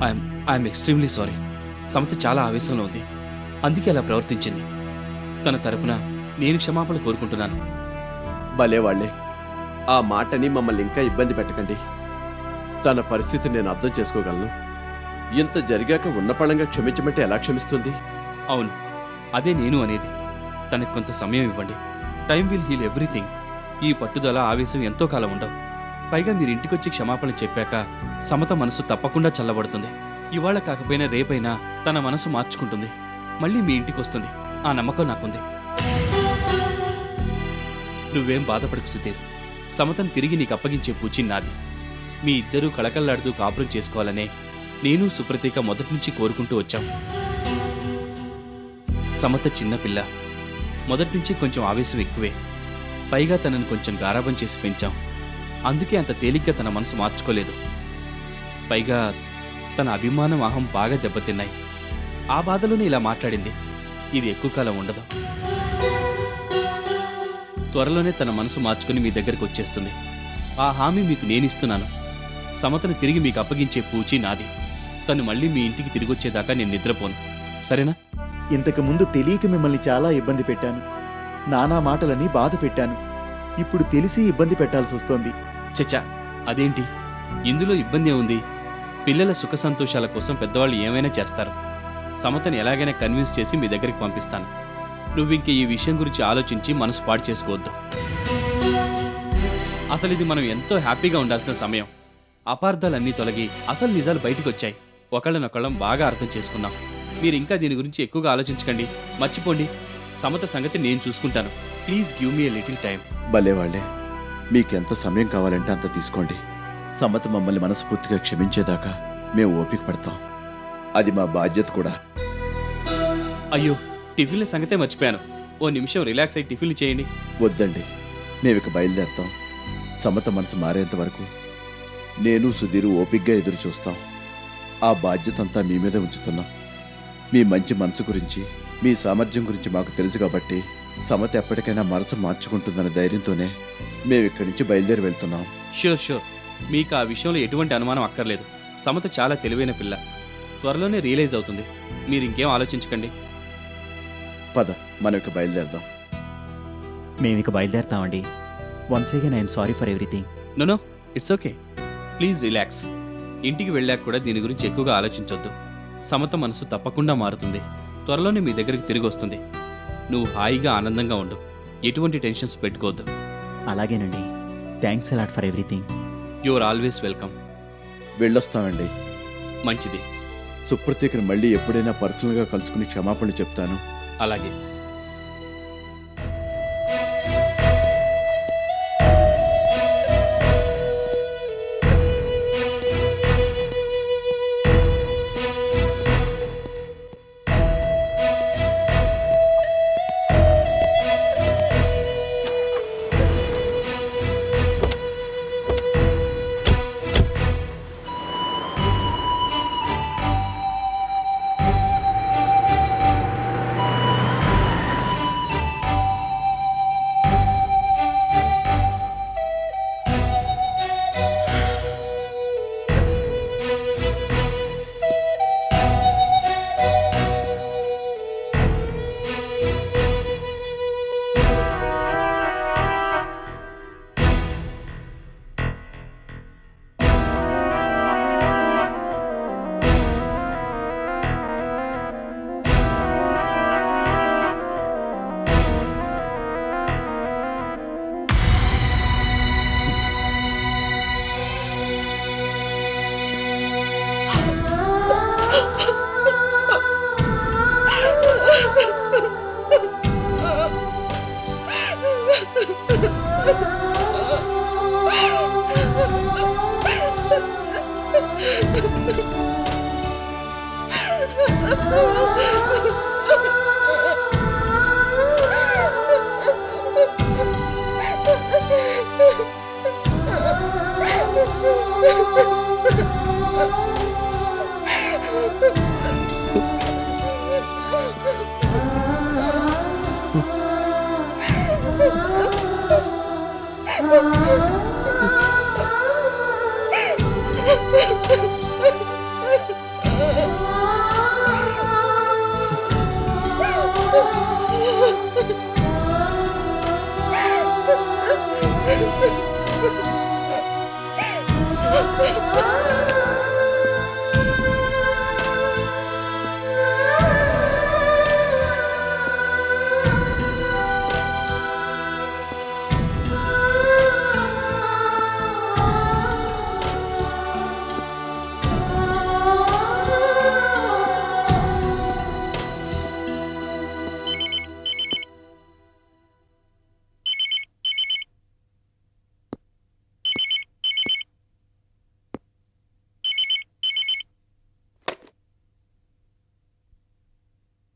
I'm I'm extremely sorry. సమత చాలా ఆవేశంలో ఉంది, అందుకే అలా ప్రవర్తించింది. తన తరపున నేను క్షమాపణ కోరుకుంటున్నాను. భలే వాళ్ళే, ఆ మాటని మమ్మల్ని ఇంకా ఇబ్బంది పెట్టకండి. తన పరిస్థితి నేను అర్థం చేసుకోగలను. ఇంత జరిగాక ఉన్నపళంగా క్షమించమంటే ఎలా క్షమిస్తుంది? అవును, అదే నేను అనేది. తనకు కొంత సమయం ఇవ్వండి. Time will heal everything. ఈ పట్టుదల ఆవేశం ఎంతో కాలం ఉండవు. పైగా మీరు ఇంటికొచ్చి క్షమాపణ చెప్పాక సమత మనసు తప్పకుండా చల్లబడుతుంది. ఇవాళ కాకపోయినా రేపైనా తన మనసు మార్చుకుంటుంది, మళ్ళీ మీ ఇంటికి వస్తుంది. ఆ నమ్మకం నాకుంది. నువ్వేం బాధపడకు సుధీర్. సమతను తిరిగి నీకు అప్పగించే పూచి నాది. మీ ఇద్దరూ కళకళ్లాడుతూ కాపురం చేసుకోవాలనే నేను సుప్రతీక మొదటి నుంచి కోరుకుంటూ వచ్చాం. సమత చిన్నపిల్ల, మొదటి నుంచి కొంచెం ఆవేశం ఎక్కువే. పైగా తనను కొంచెం గారాబం చేసి పెంచాం, అందుకే అంత తేలిగ్గా తన మనసు మార్చుకోలేదు. పైగా తన అభిమానం, అహం బాగా దెబ్బతిన్నాయి. ఆ బాధలోనే ఇలా మాట్లాడింది. ఇది ఎక్కువ కాలం ఉండదు. త్వరలోనే తన మనసు మార్చుకుని మీ దగ్గరికి వచ్చేస్తుంది. ఆ హామీ మీకు నేనిస్తున్నాను. సమతను తిరిగి మీకు అప్పగించే పూచి నాది. తను మళ్ళీ మీ ఇంటికి తిరిగొచ్చేదాకా నేను నిద్రపోను, సరేనా? ఇంతకు ముందు తెలియక మిమ్మల్ని చాలా ఇబ్బంది పెట్టాను. నానా మాటలని బాధ పెట్టాను. ఇప్పుడు తెలిసి ఇబ్బంది పెట్టాల్సి వస్తోంది. చచ్చా, అదేంటి? ఇందులో ఇబ్బంది ఏముంది? పిల్లల సుఖ సంతోషాల కోసం పెద్దవాళ్ళు ఏమైనా చేస్తారు. సమతని ఎలాగైనా కన్విన్స్ చేసి మీ దగ్గరికి పంపిస్తాను. నువ్వింక ఈ విషయం గురించి ఆలోచించి మనసు పాడు చేసుకోవద్దు. అసలు ఇది మనం ఎంతో హ్యాపీగా ఉండాల్సిన సమయం. అపార్థాలన్నీ తొలగి అసలు నిజాలు బయటకు వచ్చాయి. ఒకళ్ళనొకళ్ళం బాగా అర్థం చేసుకున్నాం. మీరు ఇంకా దీని గురించి ఎక్కువగా ఆలోచించకండి, మర్చిపోండి. సమత సంగతి నేను చూసుకుంటాను. Please give me a little time. భలే వాళ్ళే, మీకెంత సమయం కావాలంటే అంత తీసుకోండి. సమత మమ్మల్ని మనస్ఫూర్తిగా క్షమించేదాకా మేము ఓపిక పడతాం. అది మా బాధ్యత కూడా. అయ్యో, టిఫిన్ల సంగతే మర్చిపోయాను. ఓ నిమిషం రిలాక్స్ అయ్యి టిఫిన్లు చేయండి. వద్దండి, మేమిక బయలుదేరుతాం. సమత మనసు మారేంత వరకు నేను సుధీరు ఓపిగ్గా ఎదురు చూస్తాం. ఆ బాధ్యత అంతా మీ మీద ఉంచుతున్నాం. మీ మంచి మనసు గురించి, మీ సామర్థ్యం గురించి మాకు తెలుసు కాబట్టి సమత ఎప్పటికైనా మనసు మార్చుకుంటుందనే ధైర్యంతోనే మేము ఇక్కడి నుంచి బయలుదేరి వెళ్తున్నాం. షూర్ షూర్, మీకు ఆ విషయంలో ఎటువంటి అనుమానం అక్కర్లేదు. సమత చాలా తెలివైన పిల్ల, త్వరలోనే రియలైజ్ అవుతుంది. మీరు ఇంకేం ఆలోచించకండి. పద, మనం ఇక బయలుదేరదాం. మేమిక బయలుదేరతామండి. Once again I'm sorry for everything. No, it's okay. Please relax. ఇంటికి వెళ్ళాక కూడా దీని గురించి ఎక్కువగా ఆలోచించొద్దు. సమత మనసు తప్పకుండా మారుతుంది. త్వరలోనే మీ దగ్గరికి తిరిగి వస్తుంది. నువ్వు హాయిగా ఆనందంగా ఉండు. ఎటువంటి టెన్షన్స్ పెట్టుకోవద్దు. అలాగేనండి. Thanks a lot for everything. You are always welcome. వెళ్ళొస్తామండి. మంచిది. సుప్రతీకను మళ్ళీ ఎప్పుడైనా పర్సనల్గా కలుసుకుని క్షమాపణ చెప్తాను. అలాగే.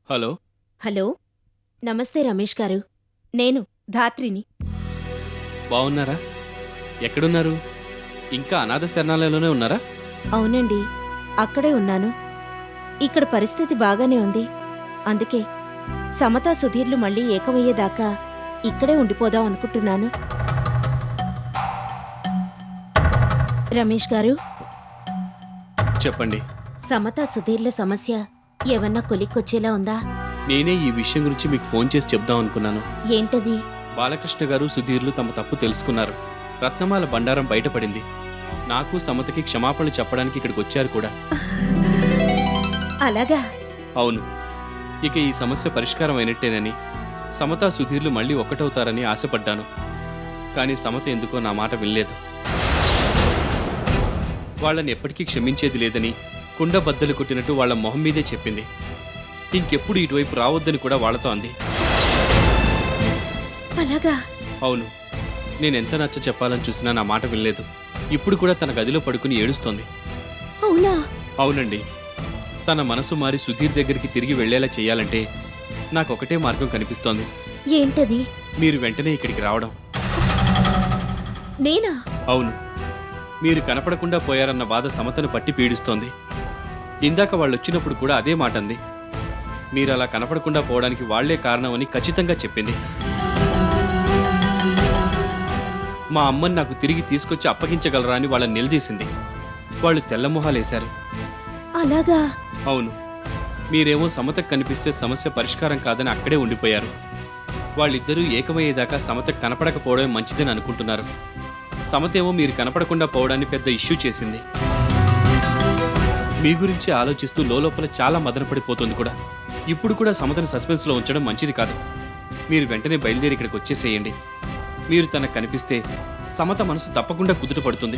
హలో. హలో, నమస్తే రమేష్ గారు. నేను ధాత్రిని. బాగున్నారా? ఎక్కడున్నారు? ఇంకా అనాథ శరణాలయంలోనే ఉన్నారా? అవునండి, అక్కడే ఉన్నాను. ఇక్కడ పరిస్థితి బాగానే ఉంది. అందుకే సమతా సుధీర్లు మళ్ళీ ఏకమయ్యేదాకా ఇక్కడే ఉండిపోదాం అనుకుంటున్నాను. రమేష్ గారు, చెప్పండి. సమతా సుధీర్ల సమస్య ఏమన్నా కొలిక్కొచ్చేలా ఉందా? నేనే ఈ విషయం గురించి మీకు ఫోన్ చేసి చెప్దాం అనుకున్నాను. ఏంటది? బాలకృష్ణ గారు సుధీర్లు తమ తప్పు తెలుసుకున్నారు. రత్నమాల బండారం బయటపడింది. నాకు సమతకి క్షమాపణలు చెప్పడానికి ఇక్కడికి వచ్చారు కూడా. అలాగా? అవును. ఇక ఈ సమస్య పరిష్కారం అయినట్టేనని, సమత సుధీర్లు మళ్ళీ ఒక్కటవుతారని ఆశపడ్డాను. కానీ సమత ఎందుకో నా మాట వినలేదు. వాళ్ళని ఎప్పటికీ క్షమించేది లేదని కుండ బద్దలు కొట్టినట్టు వాళ్ళ మొహం మీదే చెప్పింది. ఇంకెప్పుడు ఇటువైపు రావద్దని కూడా వాళ్ళతో అంది. అలాగా? అవును. నేనెంత నచ్చ చెప్పాలని చూసినా నా మాట వినలేదు. ఇప్పుడు కూడా తన గదిలో పడుకుని ఏడుస్తోంది. అవునా? అవునండి. తన మనసు మారి సుధీర్ దగ్గరికి తిరిగి వెళ్లేలా చేయాలంటే నాకొకటే మార్గం కనిపిస్తోంది. ఏంటది? మీరు వెంటనే ఇక్కడికి రావడం. నేనా? అవును. మీరు కనపడకుండా పోయారన్న బాధ సమతను పట్టి పీడిస్తోంది. ఇందాక వాళ్ళొచ్చినప్పుడు కూడా అదే మాట అంది. మీరు అలా కనపడకుండా పోవడానికి వాళ్లే కారణమని ఖచ్చితంగా చెప్పింది. మా అమ్మని నాకు తిరిగి తీసుకొచ్చి అప్పగించగలరా అని వాళ్ళని నిలదీసింది. వాళ్ళు తెల్లమొహాలేశారు. అలాగా? అవును. మీరేమో సమతకు కనిపిస్తే సమస్య పరిష్కారం కాదని అక్కడే ఉండిపోయారు. వాళ్ళిద్దరూ ఏకమయ్యేదాకా సమతకు కనపడకపోవడమే మంచిదని అనుకుంటున్నారు. సమతేమో మీరు కనపడకుండా పోవడాన్ని పెద్ద ఇష్యూ చేసింది. మీ గురించి ఆలోచిస్తూ లోపల చాలా మదనపడిపోతుంది కూడా. ఇప్పుడు కూడా సమతను సస్పెన్స్లో ఉంచడం మంచిది కాదు. మీరు వెంటనే బయలుదేరి ఇక్కడికి వచ్చేసేయండి. మీరు తనకు కనిపిస్తే సమత మనసు తప్పకుండా కుదుట పడుతుంది.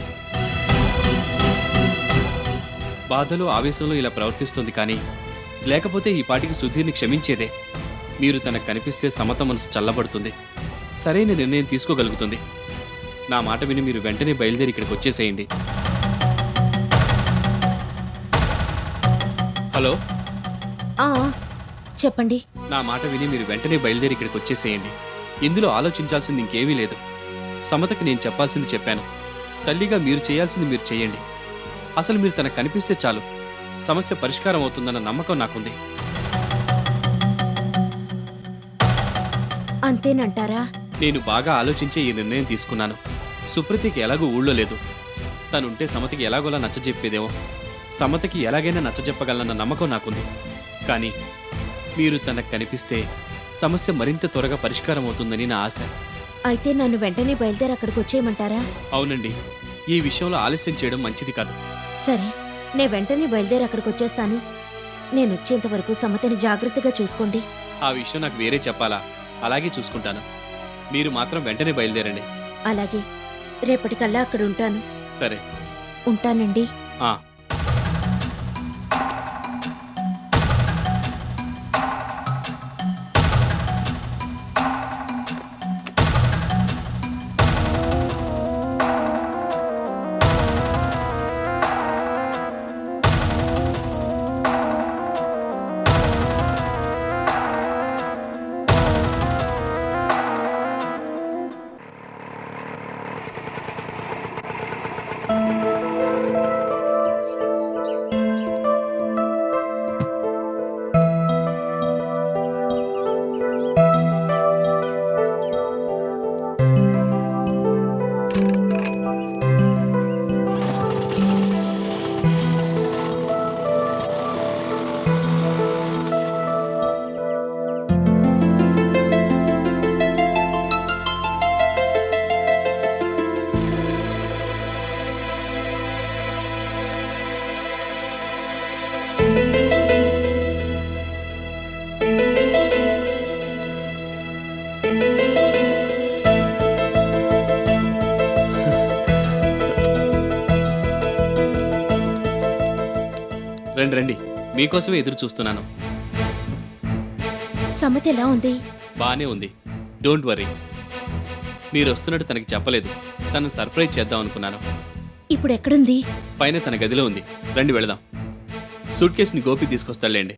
బాధలో ఆవేశంలో ఇలా ప్రవర్తిస్తుంది, కానీ లేకపోతే ఈ పాటికి సుధీర్ని క్షమించేదే. మీరు తనకు కనిపిస్తే సమత మనసు చల్లబడుతుంది, సరైన నిర్ణయం తీసుకోగలుగుతుంది. నా మాట విని మీరు వెంటనే బయలుదేరి ఇక్కడికి వచ్చేసేయండి. హలో. ఆ, చెప్పండి. నా మాట విని మీరు వెంటనే బయలుదేరి ఇక్కడికి వచ్చేసేయండి. ఇందులో ఆలోచించాల్సింది ఇంకేమీ లేదు. సమతకి నేను చెప్పాల్సింది చెప్పాను. తల్లిగా మీరు చేయాల్సింది మీరు చేయండి. అసలు మీరు తనకు కనిపిస్తే చాలు, సమస్య పరిష్కారం అవుతుందన్న నమ్మకం నాకుంది. అంతేనంటారా? నేను బాగా ఆలోచించే ఈ నిర్ణయం తీసుకున్నాను. సుప్రతికి ఎలాగూ ఊళ్ళో లేదు. తనుంటే సమతకి ఎలాగోలా నచ్చజెప్పేదేమో. సమతకి ఎలాగైనా నచ్చజెప్పగలనన్న నమ్మకం నాకుంది. కానీ మీరు తనకు కనిపిస్తే సమస్య మరింత త్వరగా పరిష్కారం అవుతుందని నా ఆశ. అయితే నన్ను వెంటనే బయలుదేరి అక్కడికి వచ్చేయమంటారా? అవునండి. ఈ విషయంలో ఆలస్యం చేయడం మంచిది కాదు. సరే, నేను వెంటనే బయలుదేరి అక్కడికి వచ్చేస్తాను. నేను వచ్చేంత వరకు సమతని జాగ్రత్తగా చూసుకోండి. ఆ విషయం నాకు వేరే చెప్పాలా? అలాగే చూసుకుంటాను. మీరు మాత్రం వెంటనే బయలుదేరండి. అలాగే, రేపటికల్లా అక్కడ ఉంటాను. సరే. ఉంటానండి. ఆ. రండి రండి, మీకోసమే ఎదురు చూస్తున్నాను. సమత ఎలా ఉంది? బానే ఉంది, డోంట్ వరీ. మీరు వస్తున్నట్టు తనకి చెప్పలేదు. తను సర్ప్రైజ్ చేద్దాం అనుకున్నాను. ఇప్పుడు ఎక్కడుంది? పైన తన గదిలో ఉంది. రండి వెళదాం. సూట్ కేసుని గోపి తీసుకొస్తాడులేండి.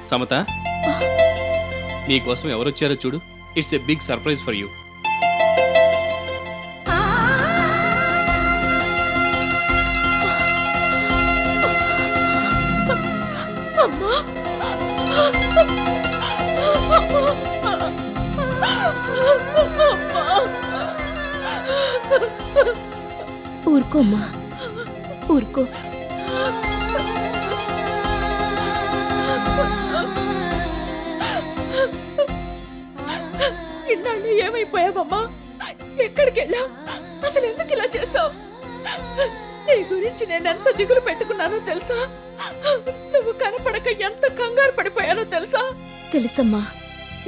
సమత, నీకోసం ఎవరొచ్చారో చూడు. It's a big surprise for you. ఊరుకో అమ్మా, ఊరుకో. ఇన్నాళ్ళు ఏమైపోయావమ్మా? ఎక్కడికి వెళ్ళావు? అసలు ఎందుకు ఇలా చేసావు? నీ గురించి నేను ఎంత దిగులు పెట్టుకున్నానో తెలుసా? నువ్వు కనపడక ఎంత కంగారు పడిపోయానో తెలుసా? తెలుసమ్మా,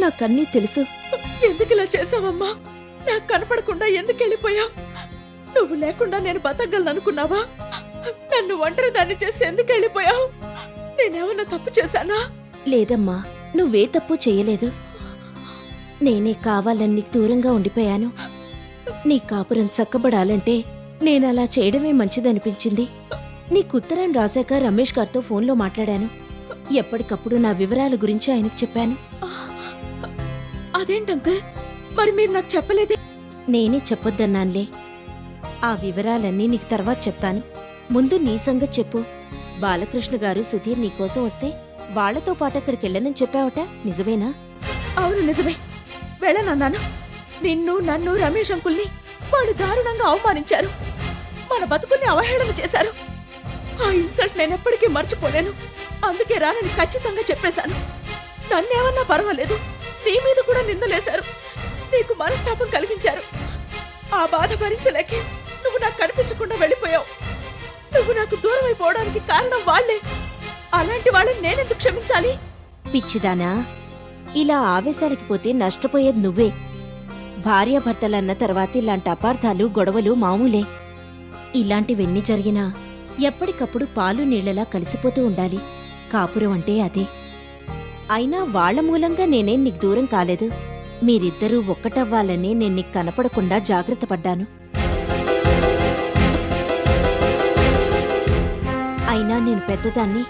నాకన్నీ తెలుసు. ఎందుకు ఇలా చేసావమ్మా? నాకు కనపడకుండా ఎందుకు వెళ్ళిపోయావు? నువ్వు లేకుండా నేను బతకగలను అనుకున్నావా? నన్ను ఒంటరి దాన్ని చేసి ఎందుకు వెళ్ళిపోయావు? నేనేమన్నా తప్పు చేశానా? లేదమ్మా, నువ్వే తప్పు చేయలేదు. నేనే కావాలని నీకు దూరంగా ఉండిపోయాను. నీ కాపురం చక్కబడాలంటే నేనలా చేయడమే మంచిదనిపించింది. నీకు ఉత్తరం రాశాక రమేష్ గారితో ఫోన్లో మాట్లాడాను. ఎప్పటికప్పుడు నా వివరాల గురించి ఆయనకు చెప్పాను. అదేంటంకల్, మరి మీరు నాకు చెప్పలేదే? నేనే చెప్పొద్దన్నానులే. ఆ వివరాలన్నీ నీకు తర్వాత చెప్తాను. ముందు నీ సంగతి చెప్పు. బాలకృష్ణ గారు సుధీర్ నీకోసం వస్తే వాళ్లతో పాటు అక్కడికి వెళ్ళనని చెప్పావట, నిజమేనా? అవును, నిజమే. వెళ్ళనన్నాను. నిన్ను, నన్ను, రమేష్ అంకుల్ని వాళ్ళు దారుణంగా అవమానించారు. మన బతుకుల్ని అవహేళన చేశారు. ఆ ఇన్సల్ట్ నేను ఎప్పటికీ మర్చిపోలేను. అందుకే రానని ఖచ్చితంగా చెప్పేశాను. నన్నేమన్నా పర్వాలేదు, నీ మీద కూడా నిందలేశారు. నీకు మనస్తాపం కలిగించారు. ఆ బాధ భరించలేకే నువ్వు నాకు కనిపించకుండా వెళ్ళిపోయావు. నువ్వు నాకు దూరం అయిపోవడానికి కారణం వాళ్లే. అలాంటి వాళ్ళని నేనెందుకు క్షమించాలి? పిచ్చిదానా, ఇలా ఆవేశాలకి పోతే నష్టపోయేది నువ్వే. భార్యాభర్తలన్న తర్వాత ఇలాంటి అపార్థాలు, గొడవలు మామూలే. ఇలాంటివెన్ని జరిగినా ఎప్పటికప్పుడు పాలు నీళ్లలా కలిసిపోతూ ఉండాలి. కాపురం అంటే అదే. అయినా వాళ్ల మూలంగా నేనేం నీకు దూరం కాలేదు. మీరిద్దరూ ఒక్కటవ్వాలని నేను నీకు కనపడకుండా జాగ్రత్త పడ్డాను. అయినా నేను పెద్దదాన్ని.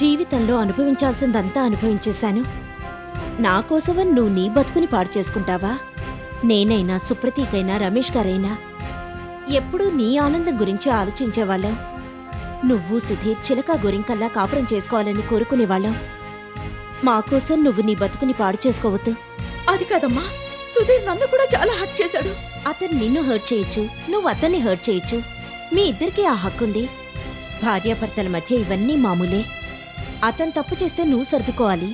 జీవితంలో అనుభవించాల్సిందంతా అనుభవించేశాను. నా కోసమని నువ్వు నీ బతుకుని పాడు చేసుకుంటావా? నేనైనా, సుప్రతీకైనా, రమేష్ గారైనా ఎప్పుడూ నీ ఆనందం గురించి ఆలోచించేవాళ్ళం. నువ్వు సుధీర్ చిలక గోరింకల్లా కాపురం చేసుకోవాలని కోరుకునేవాళ్ళం. మా కోసం నువ్వు నీ బతుకుని పాడు చేసుకోవద్దు. అది కాదమ్మా, సుధీర్ నన్ను కూడా చాలా హర్ట్ చేశాడు. అతను నిన్ను హర్ట్ చేయొచ్చు, నువ్వు అతన్ని హర్ట్ చేయొచ్చు. మీ ఇద్దరికీ ఆ హక్కుంది. భార్యాభర్తల మధ్య ఇవన్నీ మామూలే. అతను తప్పు చేస్తే నువ్వు సర్దుకోవాలి.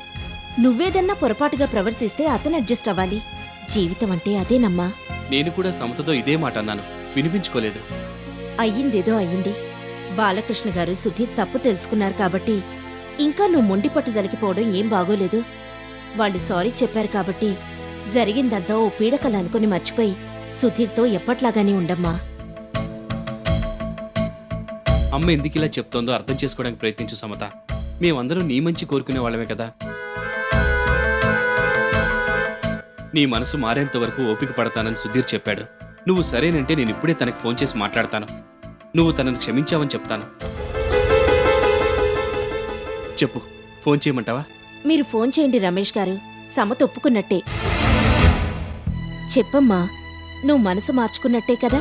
నువ్వేదన్నా పొరపాటుగా ప్రవర్తిస్తే అతను అడ్జస్ట్ అవ్వాలి. జీవితం అంటే అదేనమ్మా. నేను కూడా సమతతో ఇదే మాట అన్నాను, వినిపించుకోలేదు. అయ్యిందేదో అయ్యింది. బాలకృష్ణ గారు సుధీర్ తప్పు తెలుసుకున్నారు కాబట్టి ఇంకా నువ్వు మొండి పట్టుదలకి పోవడం ఏం బాగోలేదు. వాళ్ళు సారీ చెప్పారు కాబట్టి జరిగిందంతా ఓ పీడకల అనుకుని మర్చిపోయి సుధీర్తో ఎప్పట్లాగానే ఉండమ్మా. అమ్మ ఎందుకు ఇలా చెప్తోందో అర్థం చేసుకోవడానికి ప్రయత్నించు సమత. మేమందరం నీ మంచి కోరుకునే వాళ్ళమే కదా. నీ మనసు మారేంత వరకు ఓపిక పడతానని సుధీర్ చెప్పాడు. నువ్వు సరేనంటే నేను ఇప్పుడే తనకి ఫోన్ చేసి మాట్లాడతాను. నువ్వు తనని క్షమించావని చెప్తాను. చెప్పు, ఫోన్ చేయమంటావా? మీరు ఫోన్ చేయండి రమేష్ గారు. సమత ఒప్పుకున్నట్టే. చెప్పమ్మా, నువ్వు మనసు మార్చుకున్నట్టే కదా?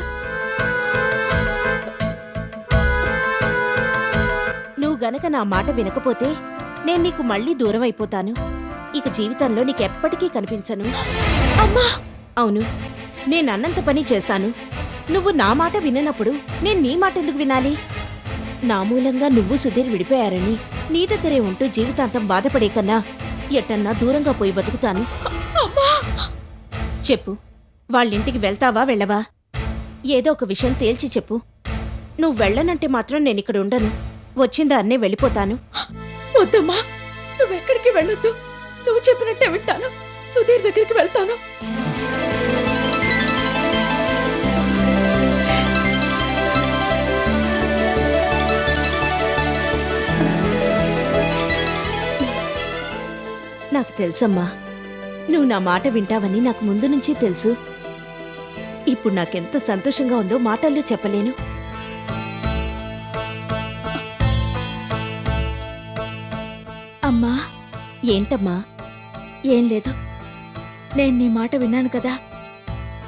నువ్వు గనక నా మాట వినకపోతే నేను నీకు మళ్ళీ దూరం అయిపోతాను. ఇక జీవితంలో నీకెప్పటికీ కనిపించను. అమ్మా! అవును, నేనన్నంత పని చేస్తాను. నువ్వు నా మాట విననప్పుడు నేను నీ మాట ఎందుకు వినాలి? నా మూలంగా నువ్వు సుధీర్ విడిపోయారని నీ దగ్గరే ఉంటూ జీవితాంతం బాధపడే కన్నా ఎటన్నా దూరంగా పోయి బతుకుతాను. చెప్పు, వాళ్ళింటికి వెళ్తావా వెళ్ళవా? ఏదో ఒక విషయం తేల్చి చెప్పు. నువ్వు వెళ్ళనంటే మాత్రం నేనిక్కడ ఉండను. వచ్చిందాన్నే వెళ్ళిపోతాను. వద్దమ్మా, నువ్వెక్కడికి వెళ్ళొద్దు. నువ్వు చెప్పినట్టే వింటాను. సుధీర్ దగ్గరికి వెళ్తాను. నాకు తెలుసమ్మా, నువ్వు నా మాట వింటావని నాకు ముందు నుంచి తెలుసు. ఇప్పుడు నాకెంత సంతోషంగా ఉందో మాటల్లో చెప్పలేను. అమ్మా, ఏంటమ్మా? ఏం లేదు. నేను నీ మాట విన్నాను కదా,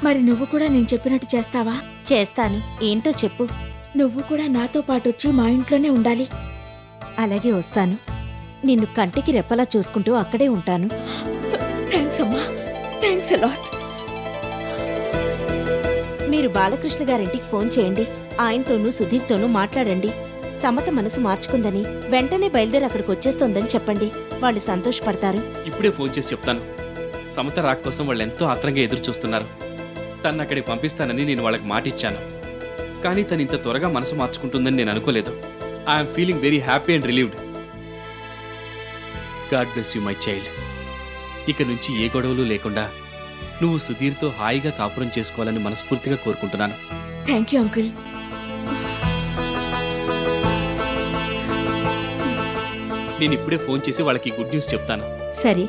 మరి నువ్వు కూడా నేను చెప్పినట్టు చేస్తావా? చేస్తాను. ఏంటో చెప్పు. నువ్వు కూడా నాతో పాటు వచ్చి మా ఇంట్లోనే ఉండాలి. అలాగే వస్తాను. నిన్ను కంటికి రెప్పలా చూసుకుంటూ అక్కడే ఉంటాను. థ్యాంక్స్ అమ్మా, థ్యాంక్స్ అలాట్. మీరు బాలకృష్ణ గారింటికి ఫోన్ చేయండి. ఆయనతోనూ సుధీర్తోనూ మాట్లాడండి. సమత మనసు మార్చుకుందని, వెంటనే బయలుదేరి అక్కడికి వచ్చేస్తోందని చెప్పండి. వాళ్ళు సంతోషపడతారు. ఇప్పుడే ఫోన్ చేసి చెప్తాను. సమత రాక కోసం వాళ్ళు ఎంతో ఆత్రంగా ఎదురు చూస్తున్నారు. తను అక్కడికి పంపిస్తానని నేను వాళ్ళకి మాట ఇచ్చాను. కానీ తను ఇంత త్వరగా మనసు మార్చుకుంటుందని నేను అనుకోలేదు. I'm feeling very happy and relieved. God bless you my child. ఇక నుంచి ఏ గొడవలు లేకుండా నువ్వు సుధీర్తో హాయిగా కాపురం చేసుకోవాలని మనస్ఫూర్తిగా కోరుకుంటున్నాను. Thank you uncle. నేను ఇప్పుడే ఫోన్ చేసి వాళ్ళకి గుడ్ న్యూస్ చెప్తాను. సరే,